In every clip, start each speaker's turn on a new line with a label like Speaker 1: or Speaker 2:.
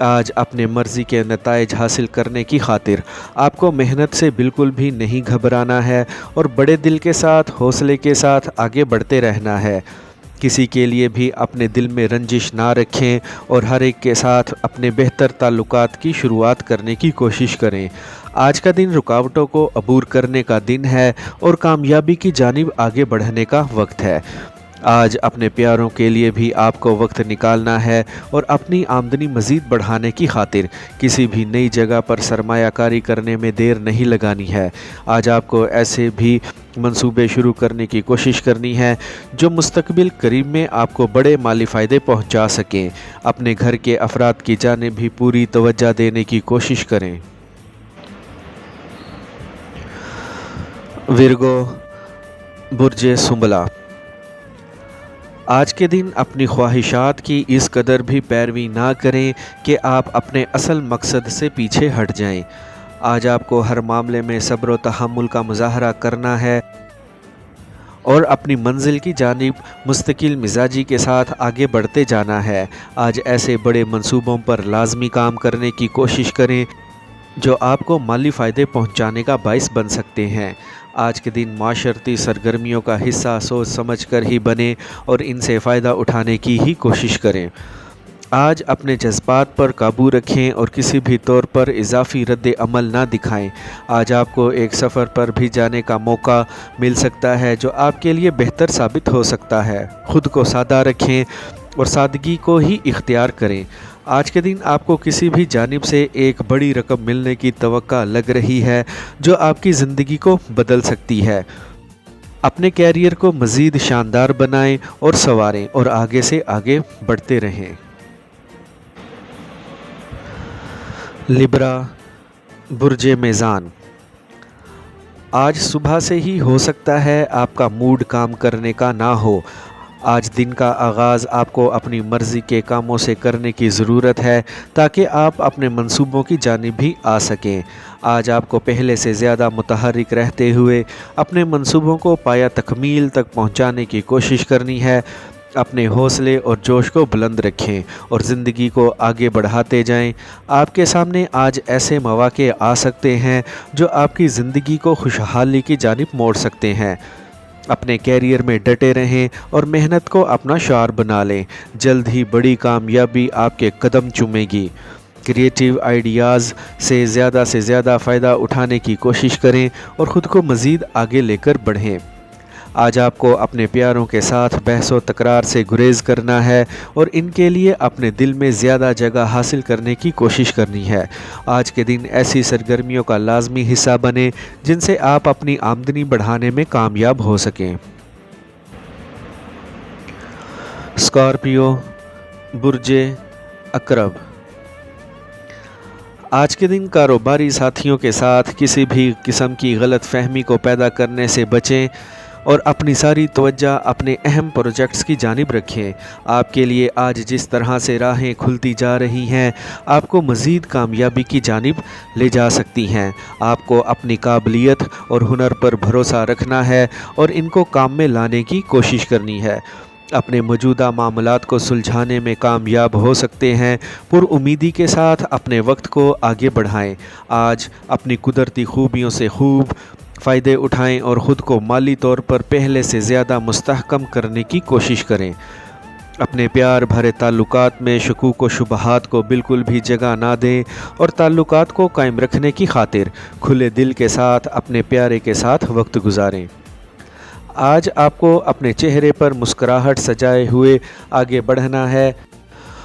Speaker 1: آج اپنے مرضی کے نتائج حاصل کرنے کی خاطر آپ کو محنت سے بالکل بھی نہیں گھبرانا ہے اور بڑے دل کے ساتھ حوصلے کے ساتھ آگے بڑھتے رہنا ہے۔ کسی کے لیے بھی اپنے دل میں رنجش نہ رکھیں اور ہر ایک کے ساتھ اپنے بہتر تعلقات کی شروعات کرنے کی کوشش کریں۔ آج کا دن رکاوٹوں کو عبور کرنے کا دن ہے اور کامیابی کی جانب آگے بڑھنے کا وقت ہے۔ آج اپنے پیاروں کے لیے بھی آپ کو وقت نکالنا ہے اور اپنی آمدنی مزید بڑھانے کی خاطر کسی بھی نئی جگہ پر سرمایہ کاری کرنے میں دیر نہیں لگانی ہے۔ آج آپ کو ایسے بھی منصوبے شروع کرنے کی کوشش کرنی ہے جو مستقبل قریب میں آپ کو بڑے مالی فائدے پہنچا سکیں۔ اپنے گھر کے افراد کی جانب بھی پوری توجہ دینے کی کوشش کریں۔ ورگو، برج سنبلہ۔ آج کے دن اپنی خواہشات کی اس قدر بھی پیروی نہ کریں کہ آپ اپنے اصل مقصد سے پیچھے ہٹ جائیں۔ آج آپ کو ہر معاملے میں صبر و تحمل کا مظاہرہ کرنا ہے اور اپنی منزل کی جانب مستقل مزاجی کے ساتھ آگے بڑھتے جانا ہے۔ آج ایسے بڑے منصوبوں پر لازمی کام کرنے کی کوشش کریں جو آپ کو مالی فائدے پہنچانے کا باعث بن سکتے ہیں۔ آج کے دن معاشرتی سرگرمیوں کا حصہ سوچ سمجھ کر ہی بنیں اور ان سے فائدہ اٹھانے کی ہی کوشش کریں۔ آج اپنے جذبات پر قابو رکھیں اور کسی بھی طور پر اضافی رد عمل نہ دکھائیں۔ آج آپ کو ایک سفر پر بھی جانے کا موقع مل سکتا ہے جو آپ کے لیے بہتر ثابت ہو سکتا ہے۔ خود کو سادہ رکھیں اور سادگی کو ہی اختیار کریں۔ آج کے دن آپ کو کسی بھی جانب سے ایک بڑی رقم ملنے کی توقع لگ رہی ہے جو آپ کی زندگی کو بدل سکتی ہے۔ اپنے کیریئر کو مزید شاندار بنائیں اور سنواریں اور آگے سے آگے بڑھتے رہیں۔ لبرا، برج میزان۔ آج صبح سے ہی ہو سکتا ہے آپ کا موڈ کام کرنے کا نہ ہو۔ آج دن کا آغاز آپ کو اپنی مرضی کے کاموں سے کرنے کی ضرورت ہے تاکہ آپ اپنے منصوبوں کی جانب بھی آ سکیں۔ آج آپ کو پہلے سے زیادہ متحرک رہتے ہوئے اپنے منصوبوں کو پایہ تکمیل تک پہنچانے کی کوشش کرنی ہے۔ اپنے حوصلے اور جوش کو بلند رکھیں اور زندگی کو آگے بڑھاتے جائیں۔ آپ کے سامنے آج ایسے مواقع آ سکتے ہیں جو آپ کی زندگی کو خوشحالی کی جانب موڑ سکتے ہیں۔ اپنے کیریئر میں ڈٹے رہیں اور محنت کو اپنا شعار بنا لیں۔ جلد ہی بڑی کامیابی آپ کے قدم چومے گی۔ کریٹیو آئیڈیاز سے زیادہ فائدہ اٹھانے کی کوشش کریں اور خود کو مزید آگے لے کر بڑھیں۔ آج آپ کو اپنے پیاروں کے ساتھ بحث و تکرار سے گریز کرنا ہے اور ان کے لیے اپنے دل میں زیادہ جگہ حاصل کرنے کی کوشش کرنی ہے۔ آج کے دن ایسی سرگرمیوں کا لازمی حصہ بنیں جن سے آپ اپنی آمدنی بڑھانے میں کامیاب ہو سکیں۔ اسکارپیو، برج عقرب۔ آج کے دن کاروباری ساتھیوں کے ساتھ کسی بھی قسم کی غلط فہمی کو پیدا کرنے سے بچیں اور اپنی ساری توجہ اپنے اہم پروجیکٹس کی جانب رکھیں۔ آپ کے لیے آج جس طرح سے راہیں کھلتی جا رہی ہیں آپ کو مزید کامیابی کی جانب لے جا سکتی ہیں۔ آپ کو اپنی قابلیت اور ہنر پر بھروسہ رکھنا ہے اور ان کو کام میں لانے کی کوشش کرنی ہے۔ اپنے موجودہ معاملات کو سلجھانے میں کامیاب ہو سکتے ہیں۔ پر امیدی کے ساتھ اپنے وقت کو آگے بڑھائیں۔ آج اپنی قدرتی خوبیوں سے خوب فائدے اٹھائیں اور خود کو مالی طور پر پہلے سے زیادہ مستحکم کرنے کی کوشش کریں۔ اپنے پیار بھرے تعلقات میں شکوک و شبہات کو بالکل بھی جگہ نہ دیں اور تعلقات کو قائم رکھنے کی خاطر کھلے دل کے ساتھ اپنے پیارے کے ساتھ وقت گزاریں۔ آج آپ کو اپنے چہرے پر مسکراہٹ سجائے ہوئے آگے بڑھنا ہے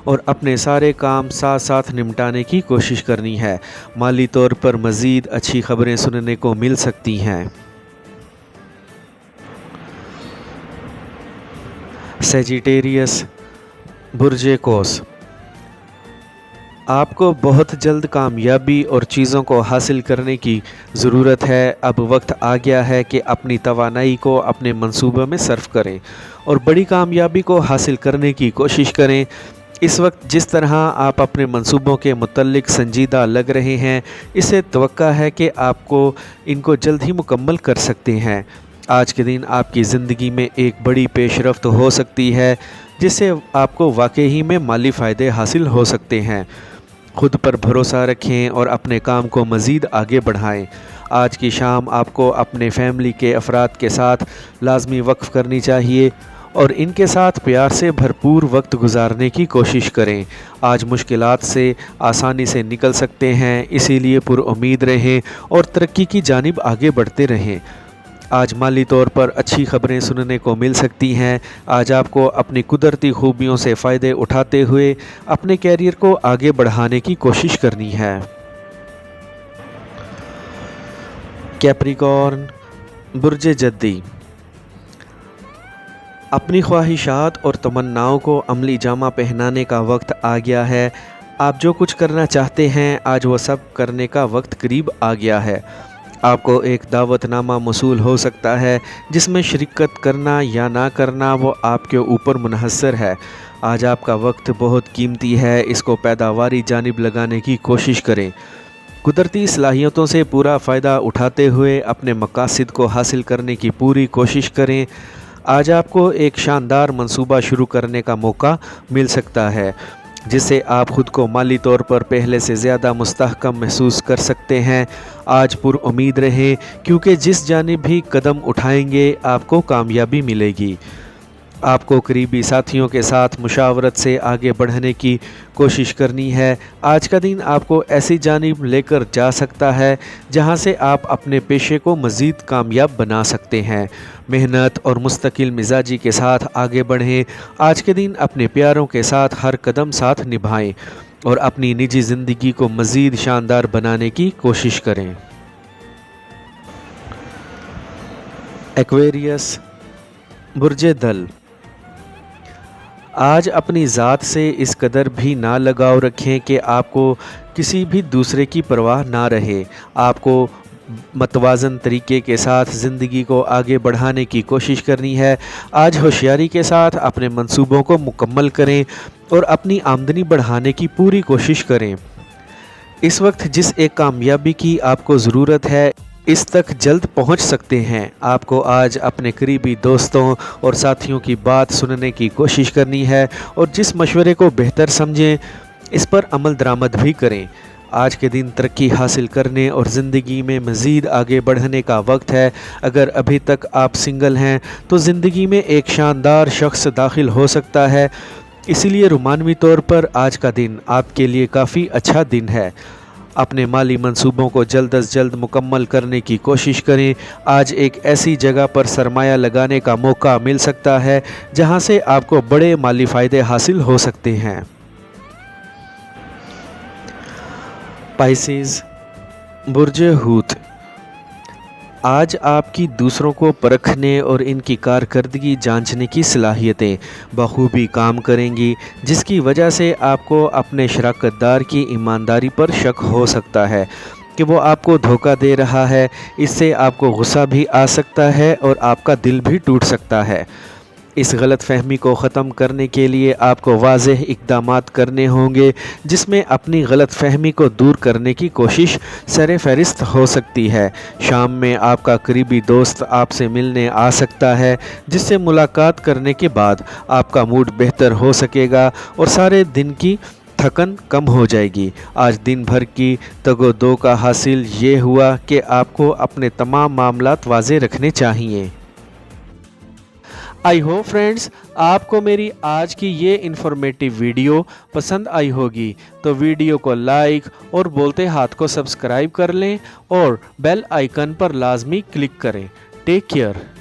Speaker 1: اور اپنے سارے کام ساتھ ساتھ نمٹانے کی کوشش کرنی ہے۔ مالی طور پر مزید اچھی خبریں سننے کو مل سکتی ہیں۔ سیجیٹیریس، برج قوس۔ آپ کو بہت جلد کامیابی اور چیزوں کو حاصل کرنے کی ضرورت ہے۔ اب وقت آ گیا ہے کہ اپنی توانائی کو اپنے منصوبوں میں صرف کریں اور بڑی کامیابی کو حاصل کرنے کی کوشش کریں۔ اس وقت جس طرح آپ اپنے منصوبوں کے متعلق سنجیدہ لگ رہے ہیں اس سے توقع ہے کہ آپ کو ان کو جلد ہی مکمل کر سکتے ہیں۔ آج کے دن آپ کی زندگی میں ایک بڑی پیش رفت ہو سکتی ہے جس سے آپ کو واقعی میں مالی فائدے حاصل ہو سکتے ہیں۔ خود پر بھروسہ رکھیں اور اپنے کام کو مزید آگے بڑھائیں۔ آج کی شام آپ کو اپنے فیملی کے افراد کے ساتھ لازمی وقف کرنی چاہیے اور ان کے ساتھ پیار سے بھرپور وقت گزارنے کی کوشش کریں۔ آج مشکلات سے آسانی سے نکل سکتے ہیں، اسی لیے پر امید رہیں اور ترقی کی جانب آگے بڑھتے رہیں۔ آج مالی طور پر اچھی خبریں سننے کو مل سکتی ہیں۔ آج آپ کو اپنی قدرتی خوبیوں سے فائدے اٹھاتے ہوئے اپنے کیریئر کو آگے بڑھانے کی کوشش کرنی ہے۔ کیپریکارن، برج جدی، اپنی خواہشات اور تمناؤں کو عملی جامہ پہنانے کا وقت آ گیا ہے۔ آپ جو کچھ کرنا چاہتے ہیں آج وہ سب کرنے کا وقت قریب آ گیا ہے۔ آپ کو ایک دعوت نامہ موصول ہو سکتا ہے جس میں شرکت کرنا یا نہ کرنا وہ آپ کے اوپر منحصر ہے۔ آج آپ کا وقت بہت قیمتی ہے، اس کو پیداواری جانب لگانے کی کوشش کریں۔ قدرتی صلاحیتوں سے پورا فائدہ اٹھاتے ہوئے اپنے مقاصد کو حاصل کرنے کی پوری کوشش کریں۔ آج آپ کو ایک شاندار منصوبہ شروع کرنے کا موقع مل سکتا ہے جس سے آپ خود کو مالی طور پر پہلے سے زیادہ مستحکم محسوس کر سکتے ہیں۔ آج پر امید رہیں کیونکہ جس جانب بھی قدم اٹھائیں گے آپ کو کامیابی ملے گی۔ آپ کو قریبی ساتھیوں کے ساتھ مشاورت سے آگے بڑھنے کی کوشش کرنی ہے۔ آج کا دن آپ کو ایسی جانب لے کر جا سکتا ہے جہاں سے آپ اپنے پیشے کو مزید کامیاب بنا سکتے ہیں۔ محنت اور مستقل مزاجی کے ساتھ آگے بڑھیں۔ آج کے دن اپنے پیاروں کے ساتھ ہر قدم ساتھ نبھائیں اور اپنی نجی زندگی کو مزید شاندار بنانے کی کوشش کریں۔ ایکویریس، برج دل، آج اپنی ذات سے اس قدر بھی نہ لگاؤ رکھیں کہ آپ کو کسی بھی دوسرے کی پرواہ نہ رہے۔ آپ کو متوازن طریقے کے ساتھ زندگی کو آگے بڑھانے کی کوشش کرنی ہے۔ آج ہوشیاری کے ساتھ اپنے منصوبوں کو مکمل کریں اور اپنی آمدنی بڑھانے کی پوری کوشش کریں۔ اس وقت جس ایک کامیابی کی آپ کو ضرورت ہے اس تک جلد پہنچ سکتے ہیں۔ آپ کو آج اپنے قریبی دوستوں اور ساتھیوں کی بات سننے کی کوشش کرنی ہے اور جس مشورے کو بہتر سمجھیں اس پر عمل درآمد بھی کریں۔ آج کے دن ترقی حاصل کرنے اور زندگی میں مزید آگے بڑھنے کا وقت ہے۔ اگر ابھی تک آپ سنگل ہیں تو زندگی میں ایک شاندار شخص داخل ہو سکتا ہے، اسی لیے رومانوی طور پر آج کا دن آپ کے لیے کافی اچھا دن ہے۔ اپنے مالی منصوبوں کو جلد از جلد مکمل کرنے کی کوشش کریں۔ آج ایک ایسی جگہ پر سرمایہ لگانے کا موقع مل سکتا ہے جہاں سے آپ کو بڑے مالی فائدے حاصل ہو سکتے ہیں۔ پائسیز، برج حوت، آج آپ کی دوسروں کو پرکھنے اور ان کی کارکردگی جانچنے کی صلاحیتیں بخوبی کام کریں گی، جس کی وجہ سے آپ کو اپنے شراکت دار کی ایمانداری پر شک ہو سکتا ہے کہ وہ آپ کو دھوکہ دے رہا ہے۔ اس سے آپ کو غصہ بھی آ سکتا ہے اور آپ کا دل بھی ٹوٹ سکتا ہے۔ اس غلط فہمی کو ختم کرنے کے لیے آپ کو واضح اقدامات کرنے ہوں گے جس میں اپنی غلط فہمی کو دور کرنے کی کوشش سر فہرست ہو سکتی ہے۔ شام میں آپ کا قریبی دوست آپ سے ملنے آ سکتا ہے جس سے ملاقات کرنے کے بعد آپ کا موڈ بہتر ہو سکے گا اور سارے دن کی تھکن کم ہو جائے گی۔ آج دن بھر کی تگ و دو کا حاصل یہ ہوا کہ آپ کو اپنے تمام معاملات واضح رکھنے چاہیے۔ آئی ہوپ فرینڈز آپ کو میری آج کی یہ انفارمیٹیو ویڈیو پسند آئی ہوگی، تو ویڈیو کو لائک اور بولتے ہاتھ کو سبسکرائب کر لیں اور بیل آئیکن پر لازمی کلک کریں۔ Take care.